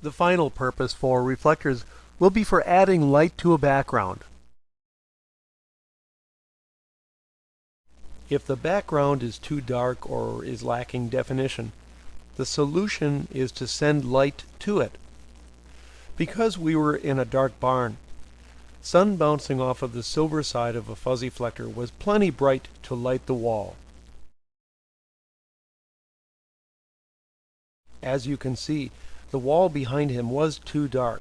The final purpose for reflectors will be for adding light to a background. If the background is too dark or is lacking definition, the solution is to send light to it. Because we were in a dark barn, sun bouncing off of the silver side of a fuzzy reflector was plenty bright to light the wall. As you can see, the wall behind him was too dark.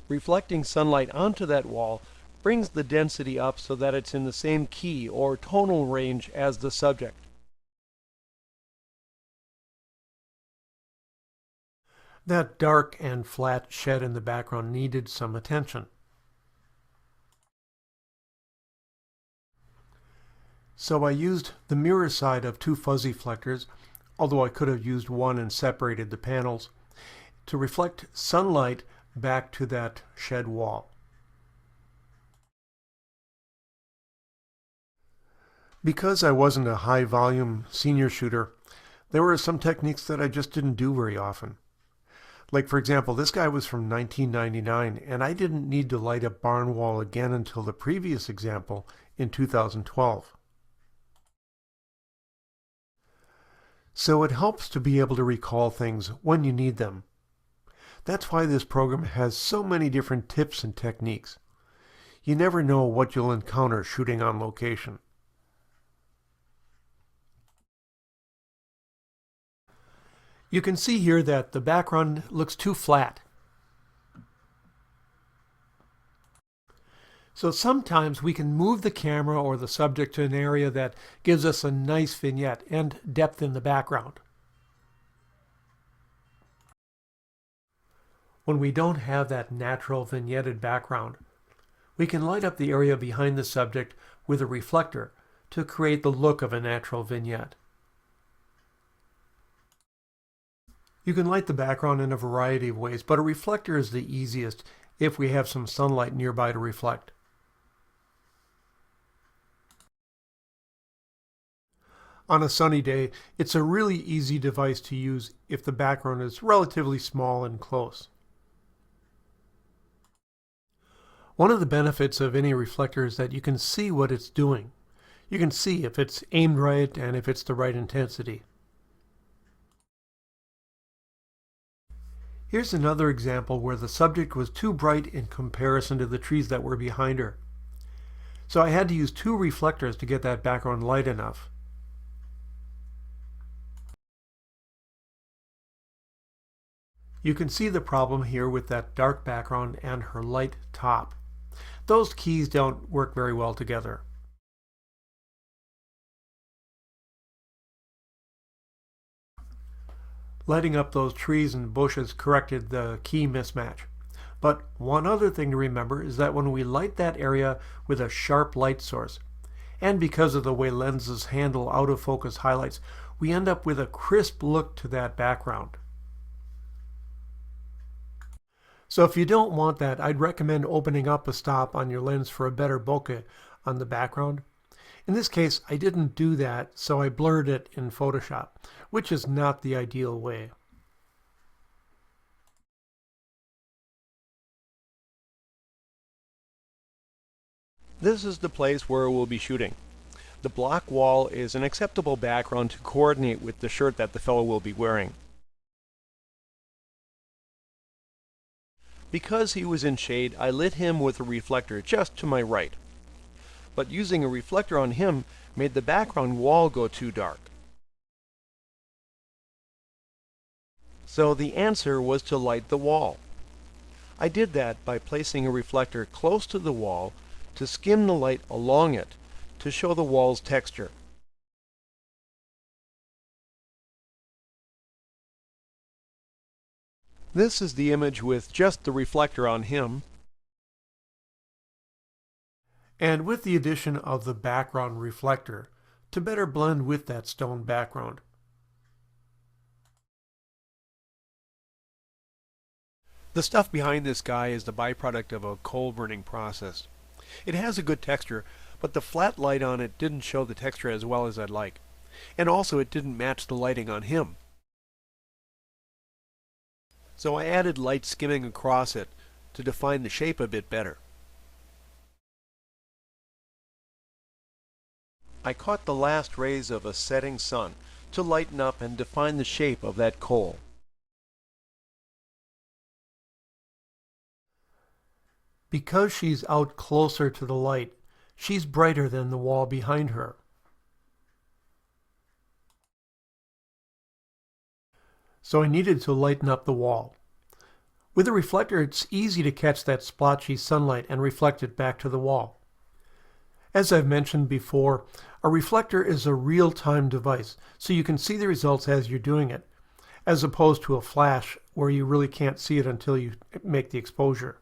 Reflecting sunlight onto that wall brings the density up so that it's in the same key or tonal range as the subject. That dark and flat shed in the background needed some attention. So I used the mirror side of two fuzzy reflectors, although I could have used one and separated the panels, to reflect sunlight back to that shed wall. Because I wasn't a high volume senior shooter, there were some techniques that I just didn't do very often. Like, for example, this guy was from 1999, and I didn't need to light a barn wall again until the previous example in 2012. So it helps to be able to recall things when you need them. That's why this program has so many different tips and techniques. You never know what you'll encounter shooting on location. You can see here that the background looks too flat. So sometimes we can move the camera or the subject to an area that gives us a nice vignette and depth in the background. When we don't have that natural vignetted background, we can light up the area behind the subject with a reflector to create the look of a natural vignette. You can light the background in a variety of ways, but a reflector is the easiest if we have some sunlight nearby to reflect. On a sunny day, it's a really easy device to use if the background is relatively small and close. One of the benefits of any reflector is that you can see what it's doing. You can see if it's aimed right and if it's the right intensity. Here's another example where the subject was too bright in comparison to the trees that were behind her. So I had to use two reflectors to get that background light enough. You can see the problem here with that dark background and her light top. Those keys don't work very well together. Lighting up those trees and bushes corrected the key mismatch. But one other thing to remember is that when we light that area with a sharp light source, and because of the way lenses handle out of focus highlights, we end up with a crisp look to that background. So if you don't want that, I'd recommend opening up a stop on your lens for a better bokeh on the background. In this case, I didn't do that, so I blurred it in Photoshop, which is not the ideal way. This is the place where we'll be shooting. The block wall is an acceptable background to coordinate with the shirt that the fellow will be wearing. Because he was in shade, I lit him with a reflector just to my right. But using a reflector on him made the background wall go too dark. So the answer was to light the wall. I did that by placing a reflector close to the wall to skim the light along it to show the wall's texture. This is the image with just the reflector on him, and with the addition of the background reflector to better blend with that stone background. The stuff behind this guy is the byproduct of a coal burning process. It has a good texture, but the flat light on it didn't show the texture as well as I'd like. and also it didn't match the lighting on him. So I added light skimming across it to define the shape a bit better. I caught the last rays of a setting sun to lighten up and define the shape of that coal. Because she's out closer to the light, she's brighter than the wall behind her. So I needed to lighten up the wall. With a reflector, it's easy to catch that splotchy sunlight and reflect it back to the wall. As I've mentioned before, a reflector is a real-time device, so you can see the results as you're doing it, as opposed to a flash where you really can't see it until you make the exposure.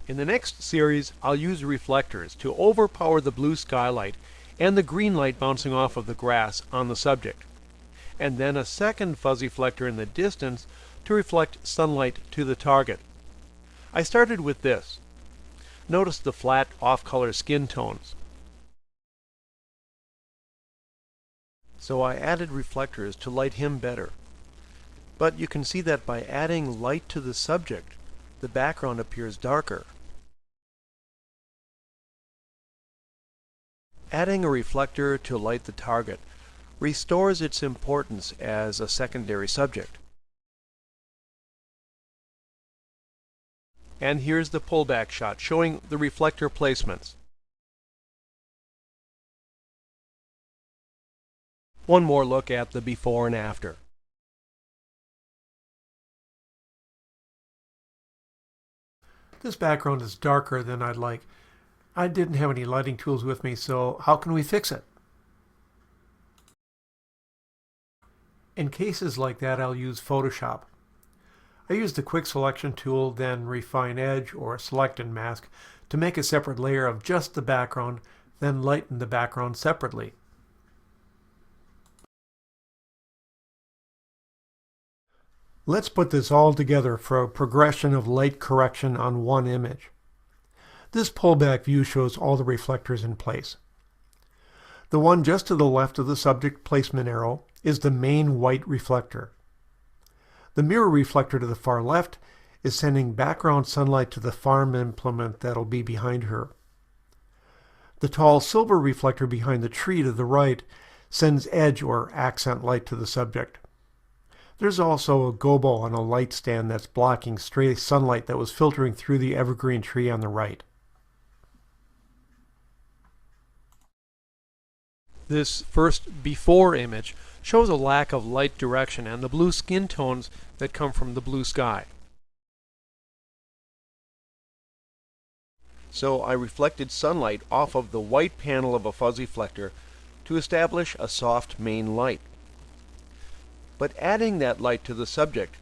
In the next series, I'll use reflectors to overpower the blue skylight and the green light bouncing off of the grass on the subject, and then a second fuzzy reflector in the distance to reflect sunlight to the target. I started with this. Notice the flat, off-color skin tones. So I added reflectors to light him better. But you can see that by adding light to the subject, the background appears darker. Adding a reflector to light the target restores its importance as a secondary subject. And here's the pullback shot showing the reflector placements. One more look at the before and after. This background is darker than I'd like. I didn't have any lighting tools with me, so how can we fix it? In cases like that, I'll use Photoshop. I use the quick selection tool, then refine edge or select and mask to make a separate layer of just the background, then lighten the background separately. Let's put this all together for a progression of light correction on one image. This pullback view shows all the reflectors in place. The one just to the left of the subject placement arrow is the main white reflector. The mirror reflector to the far left is sending background sunlight to the farm implement that'll be behind her. The tall silver reflector behind the tree to the right sends edge or accent light to the subject. There's also a gobo on a light stand that's blocking stray sunlight that was filtering through the evergreen tree on the right. This first before image shows a lack of light direction and the blue skin tones that come from the blue sky. So I reflected sunlight off of the white panel of a fuzzy reflector to establish a soft main light. But adding that light to the subject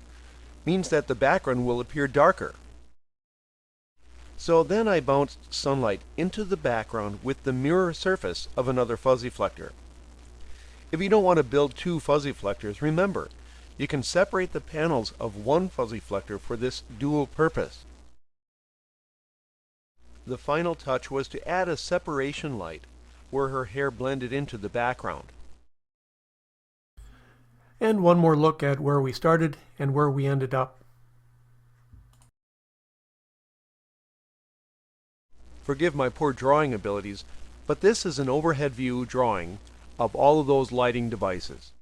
means that the background will appear darker. So then I bounced sunlight into the background with the mirror surface of another fuzzy reflector. If you don't want to build two fuzzy reflectors, remember, you can separate the panels of one fuzzy reflector for this dual purpose. The final touch was to add a separation light where her hair blended into the background. And one more look at where we started and where we ended up. Forgive my poor drawing abilities, but this is an overhead view drawing of all of those lighting devices.